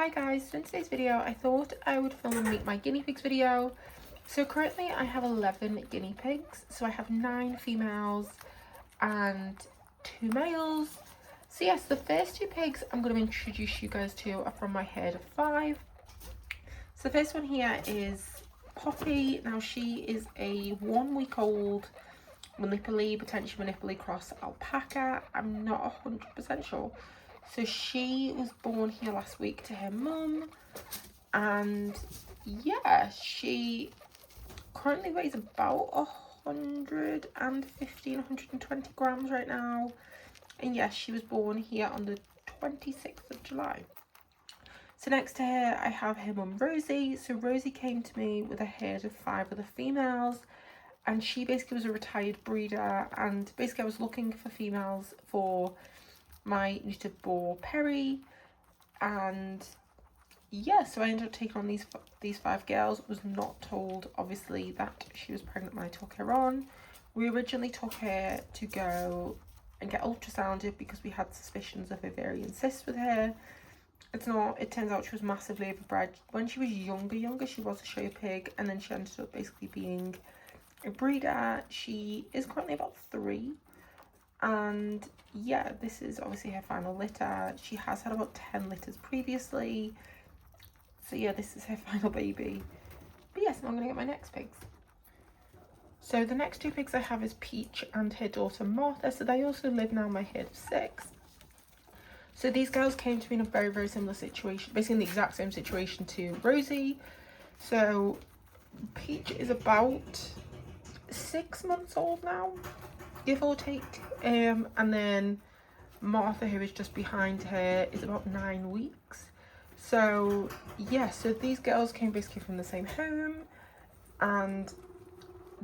Hi guys, so in today's video I thought I would film and meet my guinea pigs video. So currently I have 11 guinea pigs, so I have 9 females and 2 males. So yes, the first 2 pigs I'm going to introduce you guys to are from my herd of 5. So the first one here is Poppy. Now she is a 1-week-old potentially Manipuli cross alpaca. I'm not 100% sure. So she was born here last week to her mum, and yeah, she currently weighs about 120 grams right now. And yes, she was born here on the 26th of July. So next to her I have her mum Rosie. So Rosie came to me with a herd of 5 other females, and she basically was a retired breeder, and basically I was looking for females for my neutered boar Perry, and yeah, so I ended up taking on these 5 girls. Was not told obviously that she was pregnant when I took her on. We originally took her to go and get ultrasounded because we had suspicions of ovarian cysts with her. It turns out she was massively overbred. When she was younger she was a show pig, and then she ended up basically being a breeder. She is currently about 3, and yeah, this is obviously her final litter. She has had about 10 litters previously, so yeah, this is her final baby. But yes, now I'm gonna get my next pigs. So the next 2 pigs I have is Peach and her daughter Martha. So they also live now in my herd of 6. So these girls came to me in a very similar situation, basically in the exact same situation to Rosie. So Peach is about 6 months old now, give or take, and then Martha, who is just behind her, is about 9 weeks. So yeah, so these girls came basically from the same home, and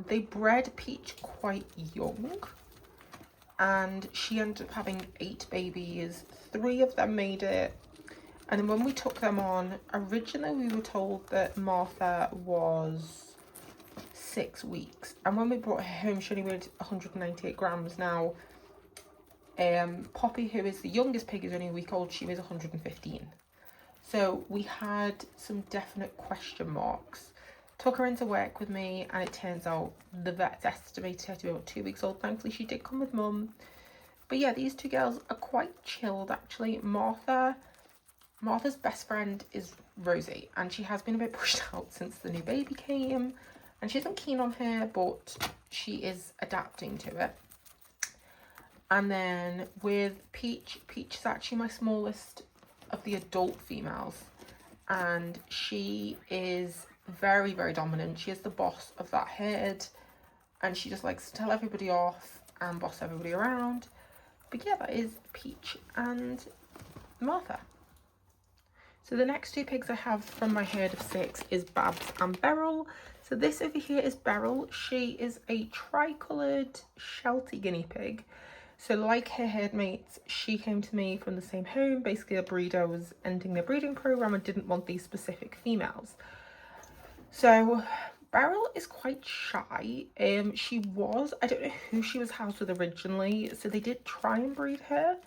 they bred Peach quite young, and she ended up having 8 babies. 3 of them made it, and when we took them on, originally we were told that Martha was 6 weeks, and when we brought her home she only weighed 198 grams. Now Poppy, who is the youngest pig, is only a week old. She weighs 115. So we had some definite question marks. Took her into work with me, and it turns out the vets estimated her to be about 2 weeks old. Thankfully she did come with mum. But yeah, these 2 girls are quite chilled actually. Martha's best friend is Rosie, and she has been a bit pushed out since the new baby came, and she isn't keen on her, but she is adapting to it. And then with Peach is actually my smallest of the adult females, and she is very dominant. She is the boss of that herd, and she just likes to tell everybody off and boss everybody around. But yeah, that is Peach and Martha. So the next 2 pigs I have from my herd of 6 is Babs and Beryl. So this over here is Beryl. She is a tricoloured Sheltie guinea pig. So like her herd mates, she came to me from the same home. Basically a breeder was ending their breeding program and didn't want these specific females. So Beryl is quite shy. I don't know who she was housed with originally, so they did try and breed her,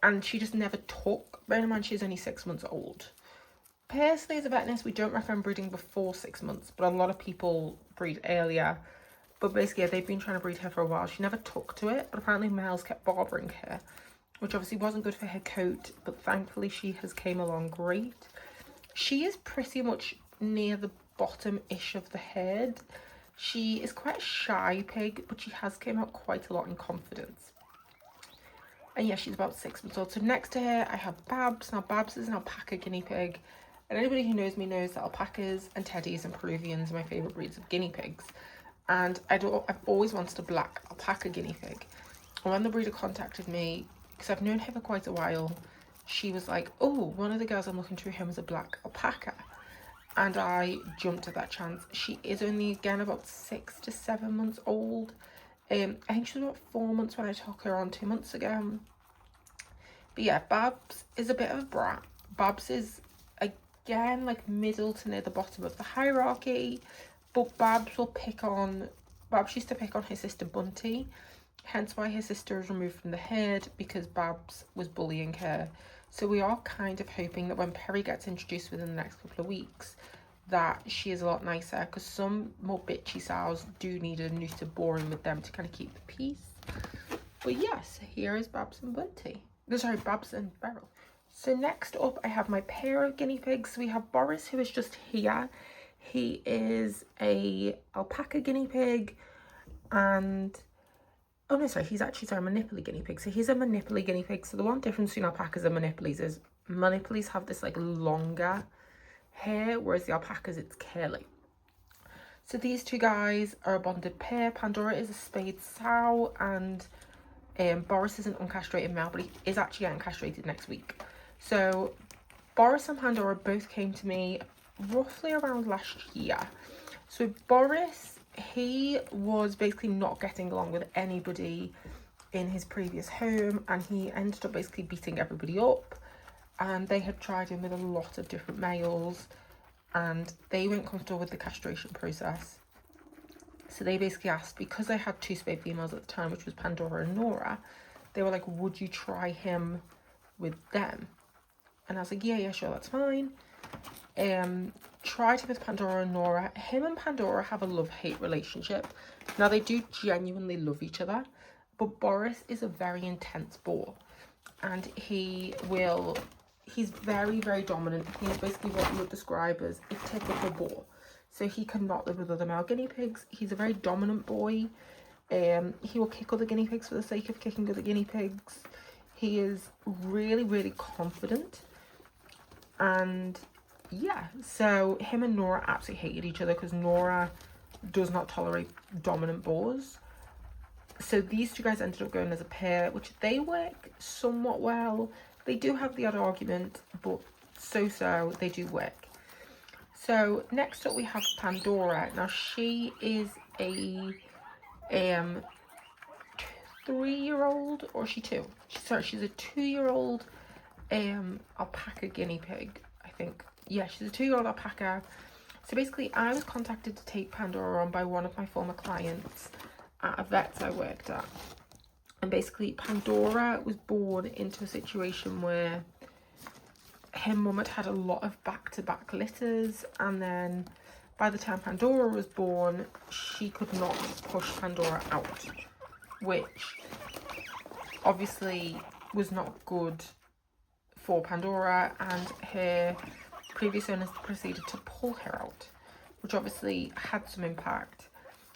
and she just never took. Bear in mind, she's only 6 months old. Personally, as a veterinarian, we don't recommend breeding before 6 months, but a lot of people breed earlier. But basically, they've been trying to breed her for a while. She never took to it, but apparently males kept bothering her, which obviously wasn't good for her coat, but thankfully she has came along great. She is pretty much near the bottom-ish of the herd. She is quite a shy pig, but she has came out quite a lot in confidence. And yeah, she's about 6 months old. So next to her, I have Babs. Now, Babs is an alpaca guinea pig. And anybody who knows me knows that alpacas and teddies and Peruvians are my favourite breeds of guinea pigs. And I've always wanted a black alpaca guinea pig. And when the breeder contacted me, because I've known her for quite a while, she was like, oh, one of the girls I'm looking to home is a black alpaca. And I jumped at that chance. She is only, again, about 6 to 7 months old. I think she was about 4 months when I took her on 2 months ago. But yeah, Babs is a bit of a brat. Babs is, again, like middle to near the bottom of the hierarchy. But Babs used to pick on her sister Bunty. Hence why her sister was removed from the herd, because Babs was bullying her. So we are kind of hoping that when Perry gets introduced within the next couple of weeks, that she is a lot nicer, because some more bitchy sows do need a neuter boring with them to kind of keep the peace. But yes, here is Babs and Bunty. No, sorry, Babs and Beryl. So next up, I have my pair of guinea pigs. We have Boris, who is just here. He is a alpaca guinea pig, and oh no, sorry, he's actually, sorry, a Manipuli guinea pig. So he's a Manipuli guinea pig. So the one difference between alpacas and Manipulis is Manipulis have this like longer hair, whereas the alpacas, it's curly. So these two guys are a bonded pair. Pandora is a spayed sow, and Boris is an uncastrated male, but he is actually getting castrated next week. So Boris and Pandora both came to me roughly around last year. So Boris, he was basically not getting along with anybody in his previous home, and he ended up basically beating everybody up, and they had tried him with a lot of different males, and they weren't comfortable with the castration process. So they basically asked, because I had two spayed females at the time, which was Pandora and Nora, they were like, would you try him with them? And I was like, yeah, sure, that's fine. Tried him with Pandora and Nora. Him and Pandora have a love-hate relationship. Now, they do genuinely love each other, but Boris is a very intense boar, and he's very, very dominant. He's basically what you would describe as a typical boar. So he cannot live with other male guinea pigs. He's a very dominant boy. He will kick other guinea pigs for the sake of kicking other guinea pigs. He is really, really confident. And yeah, so him and Nora absolutely hated each other, because Nora does not tolerate dominant boars. So these two guys ended up going as a pair, which they work somewhat well. They do have the odd argument, but so they do work. So next up we have Pandora. Now she is a 3-year-old, or is she 2? She's a 2-year-old alpaca guinea pig, I think. Yeah, she's a 2-year-old alpaca. So basically, I was contacted to take Pandora on by one of my former clients at a vet I worked at. And basically, Pandora was born into a situation where her mum had a lot of back-to-back litters, and then by the time Pandora was born, she could not push Pandora out, which obviously was not good for Pandora, and her previous owners proceeded to pull her out, which obviously had some impact.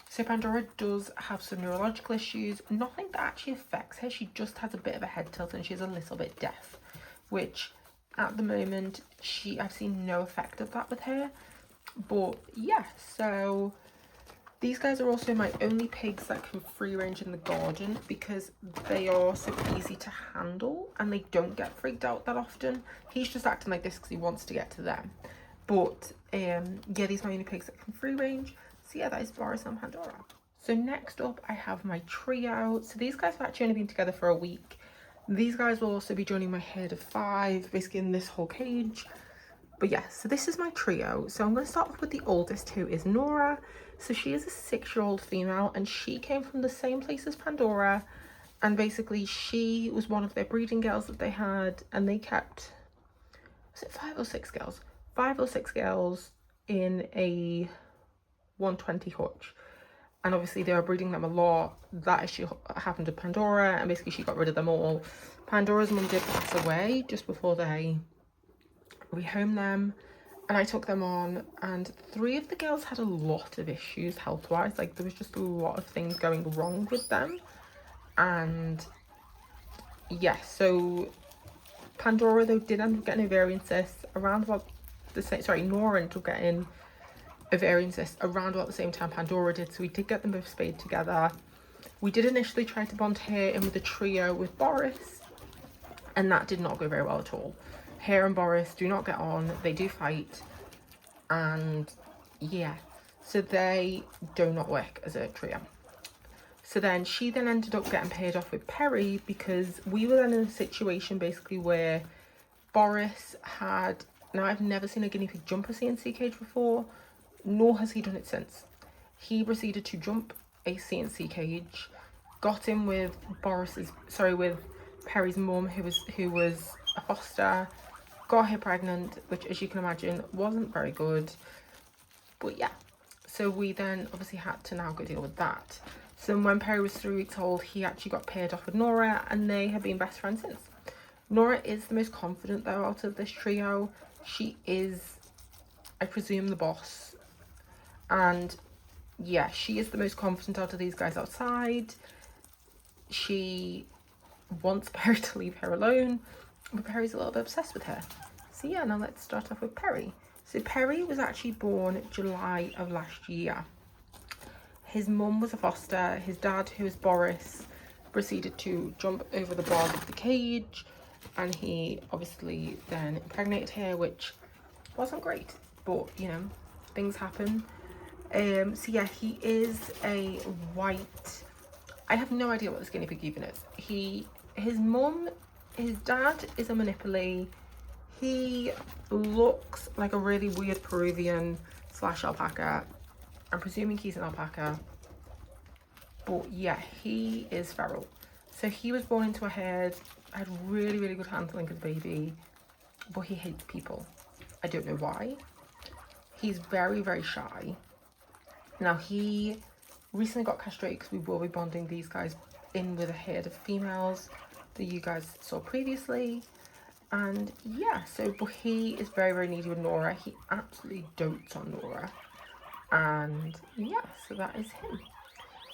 So Pandora does have some neurological issues, nothing that actually affects her. She just has a bit of a head tilt, and she's a little bit deaf, which at the moment I've seen no effect of that with her. But yeah, so these guys are also my only pigs that can free range in the garden, because they are so easy to handle and they don't get freaked out that often. He's just acting like this because he wants to get to them. But yeah, these are my only pigs that can free range. So yeah, that is Boris and Pandora. So next up I have my trio. So these guys have actually only been together for a week. These guys will also be joining my herd of 5, basically in this whole cage. But yeah, so this is my trio. So I'm going to start off with the oldest, who is Nora. So she is a 6-year-old female, and she came from the same place as Pandora. And basically she was one of their breeding girls that they had, and they kept, was it 5 or 6 girls? 5 or 6 girls in a 120 hutch. And obviously they were breeding them a lot. That issue happened to Pandora, and basically she got rid of them all. Pandora's mum did pass away just before they rehomed them, and I took them on, and 3 of the girls had a lot of issues health-wise. Like, there was just a lot of things going wrong with them. And yeah, so Pandora, though, did end up getting ovarian cysts around about the same, sorry, Nora ended up getting ovarian cysts around about the same time Pandora did, so we did get them both spayed together. We did initially try to bond her in with a trio with Boris, and that did not go very well at all. Her and Boris do not get on, they do fight, and yeah, so they do not work as a trio. So then she then ended up getting paired off with Perry, because we were then in a situation basically where Boris had, now I've never seen a guinea pig jump a CNC cage before, nor has he done it since. He proceeded to jump a CNC cage, got in with with Perry's mum, who was a foster, got her pregnant, which as you can imagine wasn't very good. But yeah, so we then obviously had to now go deal with that. So when Perry was 3 weeks old, he actually got paired off with Nora, and they have been best friends since. Nora is the most confident though out of this trio. She is, I presume, the boss. And yeah, she is the most confident out of these guys outside. She wants Perry to leave her alone, but Perry's a little bit obsessed with her. So yeah, now let's start off with Perry. So Perry was actually born July of last year. His mum was a foster. His dad, who was Boris, proceeded to jump over the bars of the cage, and he obviously then impregnated her, which wasn't great, but you know, things happen. So yeah, he is a white, I have no idea what this guinea pig even is. His dad is a Manipuli. He looks like a really weird Peruvian / alpaca. I'm presuming he's an alpaca, but yeah, he is feral. So he was born into a herd, had really, really good handling as a baby, but he hates people. I don't know why. He's very, very shy. Now he recently got castrated because we will be bonding these guys in with a herd of females that you guys saw previously. And yeah, so but he is very, very needy with Nora. He absolutely dotes on Nora. And yeah, so that is him.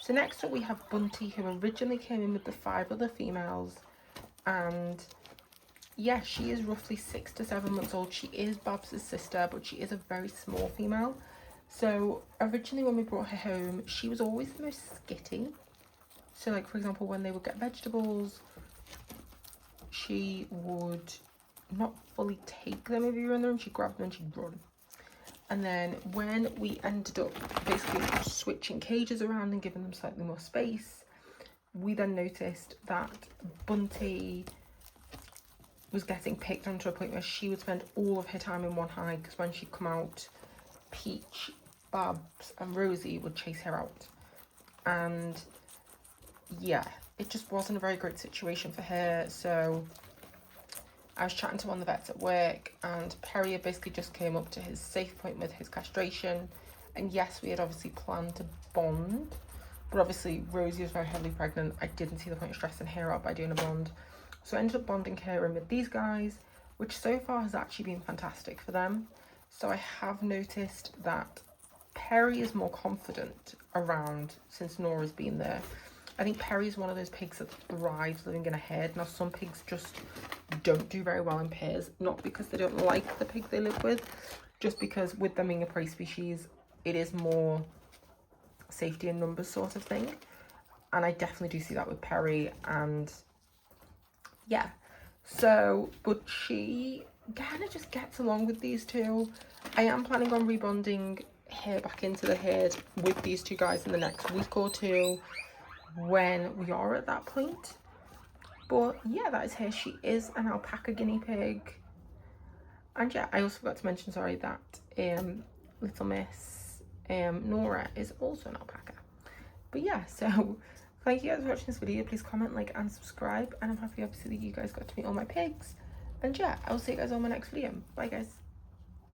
So next up we have Bunty, who originally came in with the 5 other females. And yeah, she is roughly 6 to 7 months old. She is Babs' sister, but she is a very small female. So originally when we brought her home, she was always the most skitty. So like, for example, when they would get vegetables, she would not fully take them if you were in there, and she'd grab them and she'd run. And then when we ended up basically switching cages around and giving them slightly more space, we then noticed that Bunty was getting picked on to a point where she would spend all of her time in one hide, because when she'd come out, Peach, Babs and Rosie would chase her out. And yeah, it just wasn't a very great situation for her. So I was chatting to one of the vets at work, and Perry basically just came up to his safe point with his castration. And yes, we had obviously planned to bond, but obviously Rosie was very heavily pregnant. I didn't see the point of stressing her out by doing a bond. So I ended up bonding her in with these guys, which so far has actually been fantastic for them. So I have noticed that Perry is more confident around since Nora's been there. I think Perry is one of those pigs that thrives living in a herd. Now, some pigs just don't do very well in pairs, not because they don't like the pig they live with, just because with them being a prey species, it is more safety in numbers sort of thing. And I definitely do see that with Perry. And yeah, so, but she kind of just gets along with these two. I am planning on rebonding her back into the herd with these two guys in the next week or two, when we are at that point. But yeah, that is her. She is an alpaca guinea pig. And yeah, I also forgot to mention, sorry, that little miss Nora is also an alpaca. But yeah, so thank you guys for watching this video. Please comment, like and subscribe, and I'm happy obviously that you guys got to meet all my pigs. And yeah, I will see you guys on my next video. Bye guys.